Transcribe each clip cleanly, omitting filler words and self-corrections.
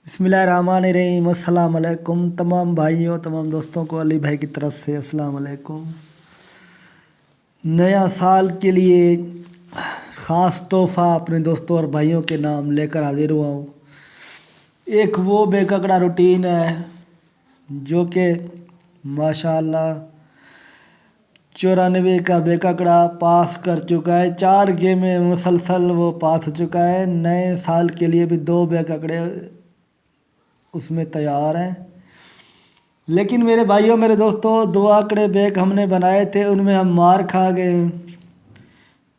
बिस्मिल्लाहिर्रहमानिर्रहीम। अस्सलाम वालेकुम तमाम भाइयों तमाम दोस्तों को अली भाई की तरफ से अस्सलाम वालेकुम। नया साल के लिए ख़ास तोहफ़ा अपने दोस्तों और भाइयों के नाम लेकर हाजिर हुआ हूँ। एक वो बेककड़ा रूटीन है जो कि माशाल्लाह 94 का बेककड़ा पास कर चुका है। 4 गेमें मुसलसल वो पास हो चुका है। नए साल के लिए भी 2 बेककड़े उसमें तैयार हैं। लेकिन मेरे भाइयों मेरे दोस्तों 2 आंकड़े बैक हमने बनाए थे, उनमें हम मार खा गए।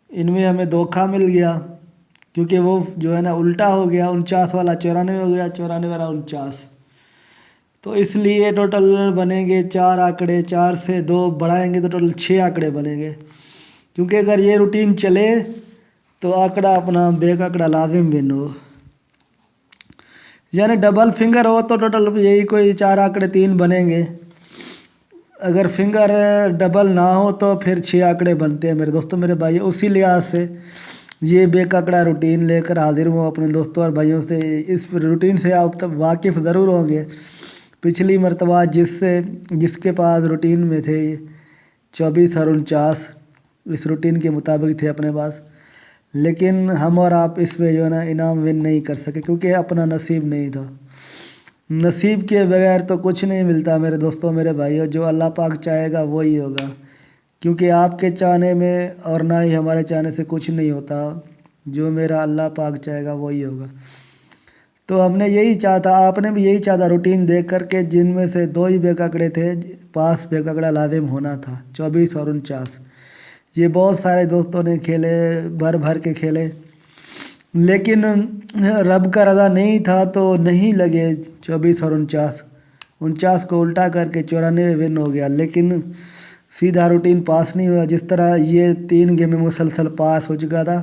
इनमें हमें धोखा मिल गया क्योंकि वो जो है ना उल्टा हो गया। 49 वाला 94 हो गया, 94 वाला 49। तो इसलिए टोटल बनेंगे 4 आंकड़े। 4 से 2 बढ़ाएंगे तो टोटल 6 आंकड़े बनेंगे। क्योंकि अगर ये रूटीन चले तो आंकड़ा अपना बैक आंकड़ा लाजिम विन हो, यानी डबल फिंगर हो तो टोटल यही कोई 4 आंकड़े 3 बनेंगे। अगर फिंगर डबल ना हो तो फिर 6 आंकड़े बनते हैं मेरे दोस्तों मेरे भाई। उसी लिहाज से ये बेककड़ा रूटीन लेकर हाजिर हूँ अपने दोस्तों और भाइयों से। इस रूटीन से आप तब वाकिफ़ ज़रूर होंगे। पिछली मरतबा जिसके पास रूटीन में थे 24 और 49 इस रूटीन के मुताबिक थे अपने पास, लेकिन हम और आप इसमें जो है ना इनाम विन नहीं कर सके क्योंकि अपना नसीब नहीं था। नसीब के बगैर तो कुछ नहीं मिलता मेरे दोस्तों मेरे भाइयों। जो अल्लाह पाक चाहेगा वही होगा, क्योंकि आपके चाहने में और ना ही हमारे चाहने से कुछ नहीं होता। जो मेरा अल्लाह पाक चाहेगा वही होगा। तो हमने यही चाहा था, आपने भी यही चाहा था रूटीन देख कर के, जिनमें से 2 ही बेककड़े थे पास बेककड़ा लाजिम होना था, 24 और 49। ये बहुत सारे दोस्तों ने खेले, भर भर के खेले, लेकिन रब का रज़ा नहीं था तो नहीं लगे 24 और 49 को उल्टा करके 94 विन हो गया। लेकिन सीधा रूटीन पास नहीं हुआ। जिस तरह ये 3 गेम में मुसलसल पास हो चुका था।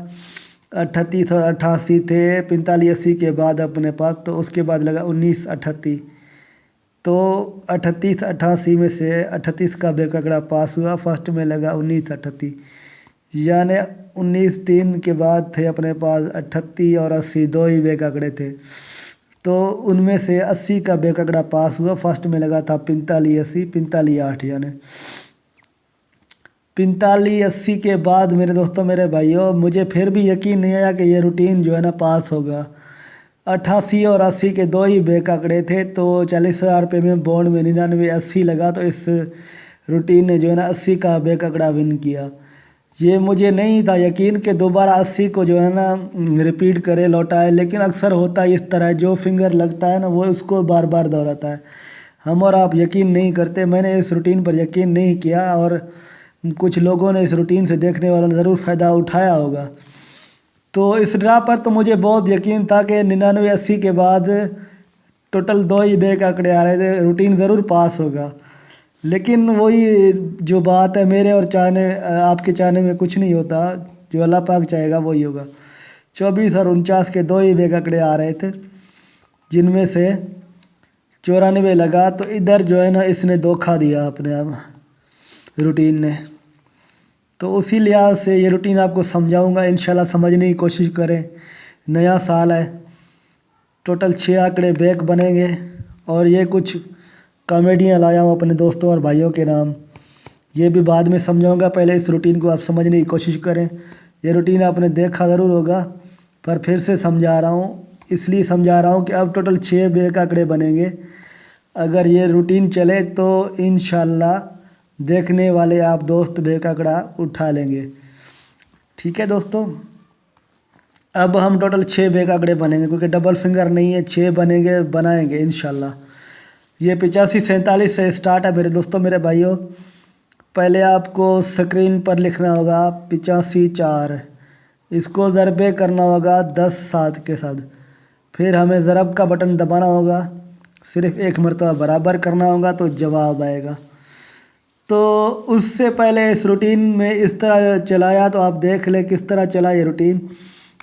38 और 88 थे 45-80 के बाद अपने पास, तो उसके बाद लगा 19-38। तो 38-88 में से 38 का बेककड़ा पास हुआ। फर्स्ट में लगा 19-38, यानी 19-3 के बाद थे अपने पास 38 और 80, 2 ही बेककड़े थे। तो उनमें से 80 का बेककड़ा पास हुआ। फर्स्ट में लगा था 45-80, 45-8, यानी 45-80 के बाद मेरे दोस्तों मेरे भाइयों मुझे फिर भी यकीन नहीं आया कि ये रूटीन जो है ना पास होगा। 88 और 80 के 2 ही बेककड़े थे, तो 40,000 रुपये में बॉन्ड में 99-80 लगा। तो इस रूटीन ने जो है ना 80 का बेककड़ा विन किया। ये मुझे नहीं था यकीन कि दोबारा 80 को जो है ना रिपीट करे लौटाए, लेकिन अक्सर होता है इस तरह, जो फिंगर लगता है ना वो उसको बार बार दोहराता है। हम और आप यकीन नहीं करते। मैंने इस रूटीन पर यकीन नहीं किया और कुछ लोगों ने इस रूटीन से देखने वालों ने ज़रूर फ़ायदा उठाया होगा। तो इस ड्रा पर तो मुझे बहुत यकीन था कि 99-80 के बाद टोटल 2 ही बेककड़े आ रहे थे, रूटीन ज़रूर पास होगा। लेकिन वही जो बात है, मेरे और चाहने आपके चाहने में कुछ नहीं होता। जो अल्लाह पाक चाहेगा वही होगा। 24 और 49 के 2 ही बेककड़े आ रहे थे, जिनमें से 94 लगा। तो इधर जो है ना इसने धोखा दिया अपने आप रूटीन ने। तो उसी लिहाज से ये रूटीन आपको समझाऊंगा, इंशाल्लाह समझने की कोशिश करें। नया साल है, टोटल 6 आंकड़े बैक बनेंगे और ये कुछ कॉमेडियाँ लाया हूँ अपने दोस्तों और भाइयों के नाम। ये भी बाद में समझाऊंगा, पहले इस रूटीन को आप समझने की कोशिश करें। ये रूटीन आपने देखा ज़रूर होगा, पर फिर से समझा रहा हूँ। इसलिए समझा रहा हूँ कि अब टोटल 6 बैक आंकड़े बनेंगे। अगर ये रूटीन चले तो इंशाल्लाह देखने वाले आप दोस्त बेककड़ा उठा लेंगे। ठीक है दोस्तों, अब हम टोटल 6 बेककड़े बनेंगे क्योंकि डबल फिंगर नहीं है। 6 बनेंगे, बनाएंगे इंशाल्लाह। ये 85-47 से स्टार्ट है मेरे दोस्तों मेरे भाइयों। पहले आपको स्क्रीन पर लिखना होगा 85-4, इसको ज़रबे करना होगा 10-7 के साथ। फिर हमें ज़रब का बटन दबाना होगा, सिर्फ एक मरतबा बराबर करना होगा तो जवाब आएगा। तो उससे पहले इस रूटीन में इस तरह चलाया तो आप देख लें किस तरह चला ये रूटीन।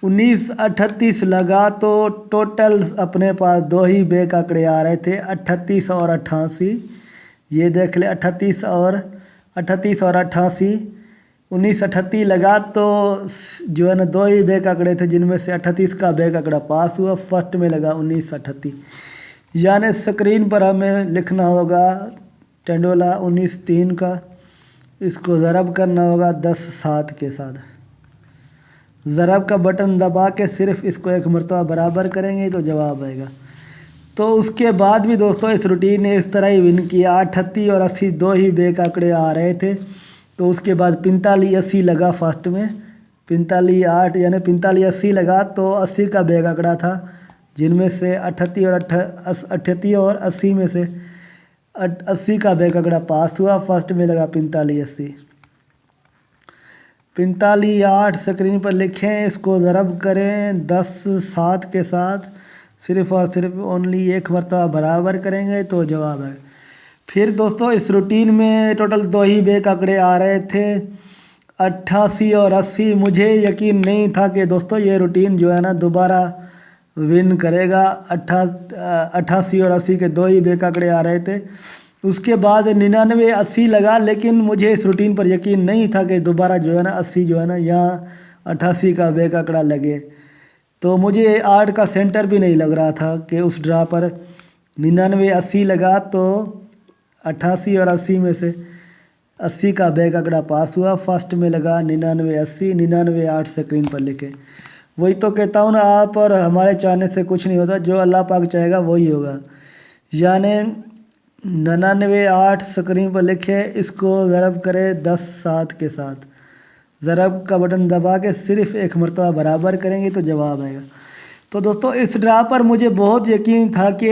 19-38 लगा तो टोटल अपने पास 2 ही बेककड़े आ रहे थे, 38 और 88। ये देख ले 38 और 88। 1938 लगा तो जो है ना 2 ही बैक आंकड़े थे, जिनमें से 38 का बैक आंकड़ा पास हुआ। फर्स्ट में लगा 1938, यानी स्क्रीन पर हमें लिखना होगा टंडोला 19-3 का, इसको ज़रब करना होगा 10-7 के साथ। ज़रब का बटन दबा के सिर्फ इसको एक मरतबा बराबर करेंगे तो जवाब आएगा। तो उसके बाद भी दोस्तों इस रूटीन ने इस तरह ही विन किया। 38 और 80 दो ही बैक आंकड़े आ रहे थे, तो उसके बाद 45-80 लगा फर्स्ट में, 45-8 यानी 45-80 लगा तो 80 का बैक आंकड़ा था, जिनमें से 38 और 80 में से 80 का बैक आंकड़ा पास हुआ। फर्स्ट में लगा 45-80। 45-8 स्क्रीन पर लिखें, इसको ज़रब करें 10-7 के साथ, सिर्फ और सिर्फ ओनली एक मरतबा बराबर करेंगे तो जवाब है। फिर दोस्तों इस रूटीन में टोटल 2 ही बैक आंकड़े आ रहे थे, 88 और 80। मुझे यकीन नहीं था कि दोस्तों ये रूटीन जो है ना दोबारा विन करेगा। 88 और 80 के 2 ही बैक आंकड़े आ रहे थे। उसके बाद 99-80 लगा, लेकिन मुझे इस रूटीन पर यकीन नहीं था कि दोबारा जो है ना 80 जो है ना यहाँ 88 का बैक आंकड़ा लगे। तो मुझे 8 का सेंटर भी नहीं लग रहा था कि उस ड्रा पर 99-80 लगा, तो 88 और 80 में से 80 का बैक आंकड़ा पास हुआ। फर्स्ट में लगा 99-80, 99-8 स्क्रीन पर लिखे। वही तो कहता हूँ ना, आप और हमारे चाहने से कुछ नहीं होता, जो अल्लाह पाक चाहेगा वही होगा। यानी 99-8 स्क्रीन पर लिखे, इसको ज़रब करें 10-7 के साथ। ज़रब का बटन दबा के सिर्फ एक मरतबा बराबर करेंगे तो जवाब आएगा। तो दोस्तों इस ड्रा पर मुझे बहुत यकीन था कि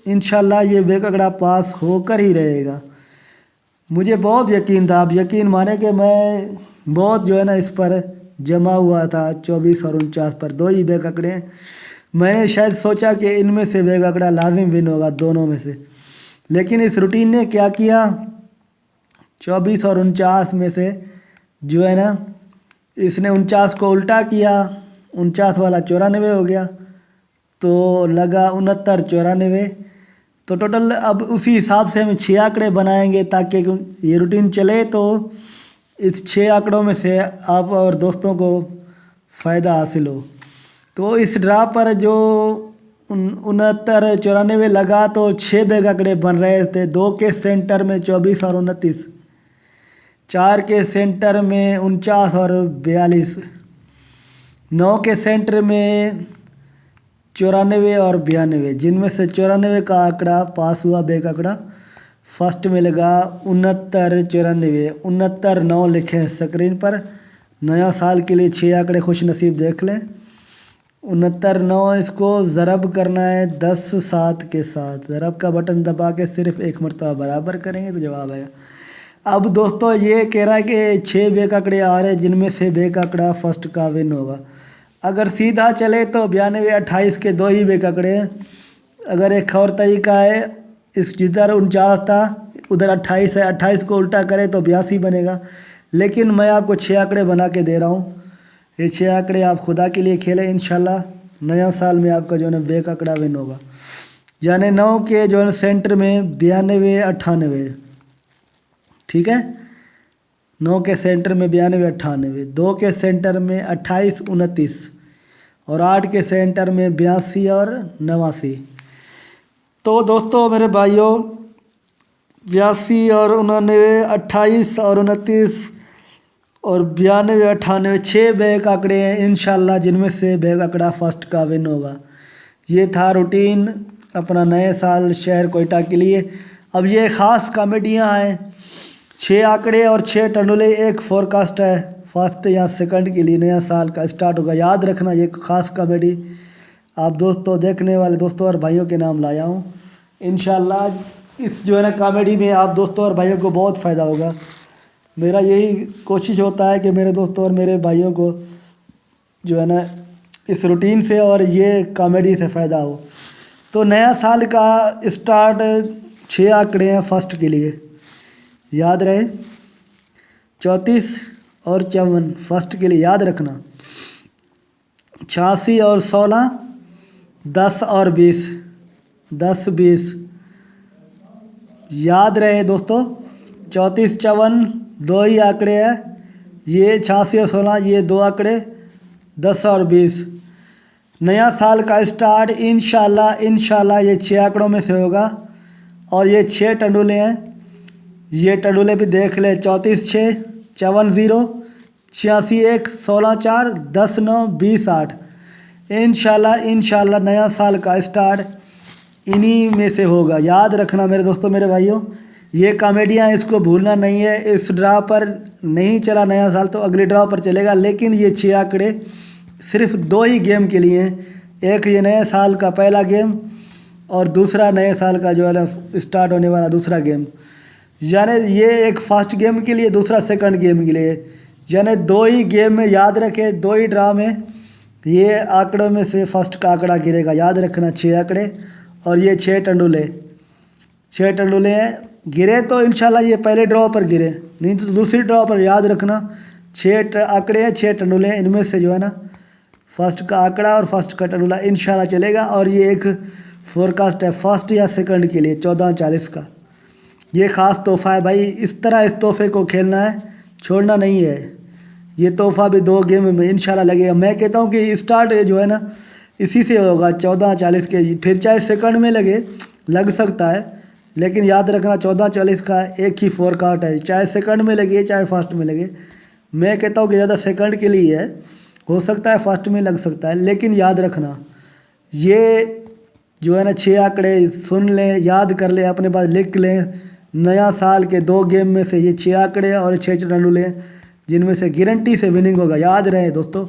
इंशाल्लाह ये बैक आंकड़ा पास होकर ही रहेगा। मुझे बहुत यकीन था, आप यकीन माने कि मैं बहुत जो है ना इस पर जमा हुआ था। 24 और 49 पर 2 ही बैक आंकड़े हैं। मैंने शायद सोचा कि इनमें से बैक आंकड़ा लाजिम विन होगा, दोनों में से। लेकिन इस रूटीन ने क्या किया, 24 और 49 में से जो है ना इसने 49 को उल्टा किया, 49 वाला 94 हो गया, तो लगा 69-94। तो टोटल अब उसी हिसाब से हम 6 आंकड़े बनाएंगे, ताकि ये रूटीन चले तो इस 6 आंकड़ों में से आप और दोस्तों को फ़ायदा हासिल हो। तो इस ड्रा पर जो 69-94 लगा तो 6 बैक आंकड़े बन रहे थे। 2 के सेंटर में 24 और 29, 4 के सेंटर में 49 और 42, 9 के सेंटर में 94 और 92, जिनमें से 94 का आंकड़ा पास हुआ बैक आंकड़ा। फर्स्ट में लगा 69-94, 69-9 लिखें स्क्रीन पर। नया साल के लिए 6 आंकड़े खुश नसीब देख लें। 69-9 इसको ज़रब करना है 10-7 के साथ। ज़रब का बटन दबा के सिर्फ एक मरतबा बराबर करेंगे तो जवाब आएगा। अब दोस्तों ये कह रहा है कि 6 बैक आंकड़े आ रहे हैं, जिनमें से बैक आंकड़ा फर्स्ट का विन होगा। अगर सीधा चले तो 92-28 के 2 ही बैक आंकड़े हैं। अगर एक और तरीका है, इस जिधर 49 था उधर 28 है, 28 को उल्टा करें तो 82 बनेगा। लेकिन मैं आपको 6 आंकड़े बना के दे रहा हूँ। ये 6 आंकड़े आप खुदा के लिए खेलें, इंशाल्लाह नया साल में आपका जो है ना बैक आंकड़ा विन होगा। यानी 9 के जो है सेंटर में 92-98, ठीक है। 9 के सेंटर में 92-98, 2 के सेंटर में 28-29 और 8 के सेंटर में 82 और 89। तो दोस्तों मेरे भाइयों, 82 और 99, 28 और 29 और 92-98 6 बैक आंकड़े हैं इंशाल्लाह, जिनमें से बैक आंकड़ा फर्स्ट का विन होगा। ये था रूटीन अपना नए साल शहर कोयटा के लिए। अब ये ख़ास कॉमेडियाँ हैं, 6 आंकड़े और 6 टंडोले, एक फोरकास्ट है फर्स्ट या सेकंड के लिए नया साल का स्टार्ट होगा। याद रखना, ये ख़ास कॉमेडी आप दोस्तों देखने वाले दोस्तों और भाइयों के नाम लाया हूँ। इंशाल्लाह इस जो है ना कॉमेडी में आप दोस्तों और भाइयों को बहुत फ़ायदा होगा। मेरा यही कोशिश होता है कि मेरे दोस्तों और मेरे भाइयों को जो है ना इस रूटीन से और ये कॉमेडी से फ़ायदा हो। तो नया साल का स्टार्ट 6 आंकड़े हैं फर्स्ट के लिए, याद रहे। 34 और 54 फर्स्ट के लिए याद रखना। 86 और 16, 10 और 20, 10-20 याद रहे दोस्तों। 34-54 2 ही आंकड़े हैं, ये 86 और 16 ये दो आंकड़े 10 और 20। नया साल का स्टार्ट इंशाल्लाह ये 6 आंकड़ों में से होगा और ये 6 टंडुले हैं। ये टंडुले भी देख ले 34 6 54 0 86 1 16 4 10 9 20 8। इंशाल्लाह नया साल का स्टार्ट इन्हीं में से होगा। याद रखना मेरे दोस्तों मेरे भाइयों, ये कॉमेडियाँ इसको भूलना नहीं है। इस ड्रा पर नहीं चला नया साल तो अगले ड्रा पर चलेगा, लेकिन ये 6 आंकड़े सिर्फ 2 ही गेम के लिए हैं। एक ये नए साल का पहला गेम और दूसरा नए साल का जो है ना स्टार्ट होने वाला दूसरा गेम। यानी ये एक फर्स्ट गेम के लिए, दूसरा सेकंड गेम के लिए। यानी 2 ही गेम में याद रखे, 2 ही ड्रा में ये आंकड़ों में से फर्स्ट का आंकड़ा गिरेगा। याद रखना 6 आंकड़े और ये 6 टंडुले हैं। गिरे तो इंशाल्लाह ये पहले ड्रॉ पर गिरे, नहीं तो दूसरी ड्रॉ पर। याद रखना 6 आंकड़े हैं, 6 टंडुले हैं। इनमें से जो है ना फर्स्ट का आंकड़ा और फर्स्ट का टंडुला इंशाल्लाह चलेगा। और ये एक फोरकास्ट है फर्स्ट या सेकंड के लिए 14:40 का। ये ख़ास तोहफ़ा है भाई, इस तरह इस तोहफे को खेलना है, छोड़ना नहीं है। ये तोहफ़ा भी 2 गेम में इंशाल्लाह लगेगा। मैं कहता हूँ कि स्टार्ट जो है ना इसी से होगा 14:40 के। फिर चाहे सेकंड में लग सकता है, लेकिन याद रखना 14:40 का एक ही फोरकास्ट है, चाहे सेकंड में लगे चाहे फर्स्ट में लगे। मैं कहता हूँ कि ज़्यादा सेकंड के लिए है, हो सकता है फर्स्ट में लग सकता है, लेकिन याद रखना ये जो है ना 6 आंकड़े सुन लें, याद कर लें, अपने पास लिख लें। नया साल के 2 गेम में से ये 6 आंकड़े और 6 टंडुले जिनमें से गारंटी से विनिंग होगा। याद रहे दोस्तों,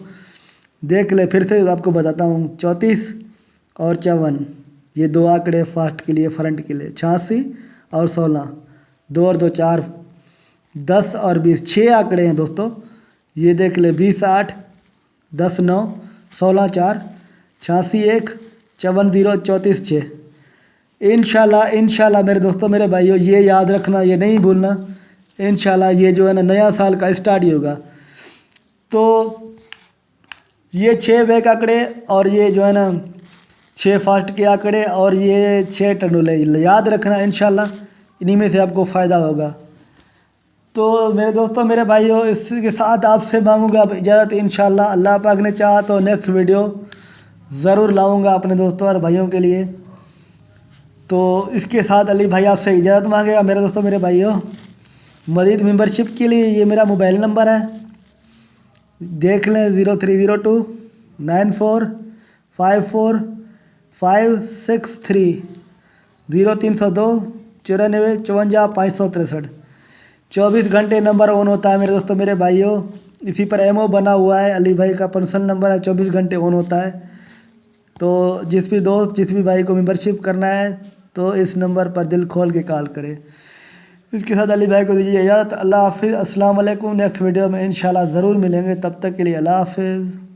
देख ले फिर से आपको बताता हूँ। 34 और 54 ये 2 आंकड़े फर्स्ट के लिए, फ्रंट के लिए। 86 और 16 2 और 2 4 10 और 20 6 आंकड़े हैं दोस्तों। ये देख ले 20 8 10 9 16 4 86 1 54 0 34 6। इंशाल्लाह मेरे दोस्तों मेरे भाइयों, ये याद रखना, ये नहीं भूलना। इंशाल्लाह ये जो है ना नया साल का स्टार्ट ही होगा। तो ये 6 बैक आंकड़े और ये जो है ना 6 फास्ट के आंकड़े और ये 6 टंडुले याद रखना। इंशाल्लाह इन्हीं में से आपको फ़ायदा होगा। तो मेरे दोस्तों मेरे भाइयों, इसके साथ आपसे मांगूंगा अब इजाज़त। इंशाल्लाह अल्लाह पाक ने चाहा तो नेक्स्ट वीडियो ज़रूर लाऊंगा अपने दोस्तों और भाइयों के लिए। तो इसके साथ अली भाई आपसे इजाज़त मांगेगा। मेरे दोस्तों मेरे भाइयों, मज़ीद मेंबरशिप के लिए ये मेरा मोबाइल नंबर है, देख लें 0302 94 54 563 0302 94 54 563। 24 घंटे नंबर ऑन होता है मेरे दोस्तों मेरे भाइयों। इसी पर एमओ बना हुआ है, अली भाई का पर्सनल नंबर है, 24 घंटे ऑन होता है। तो जिस भी भाई को मेंबरशिप करना है तो इस नंबर पर दिल खोल के कॉल करें। इसके साथ अली भाई को दीजिए इजाज़त। अल्लाह हाफिज़, अस्सलाम वालेकुम। नेक्स्ट वीडियो में इंशाल्लाह ज़रूर मिलेंगे, तब तक के लिए अल्लाह हाफिज़।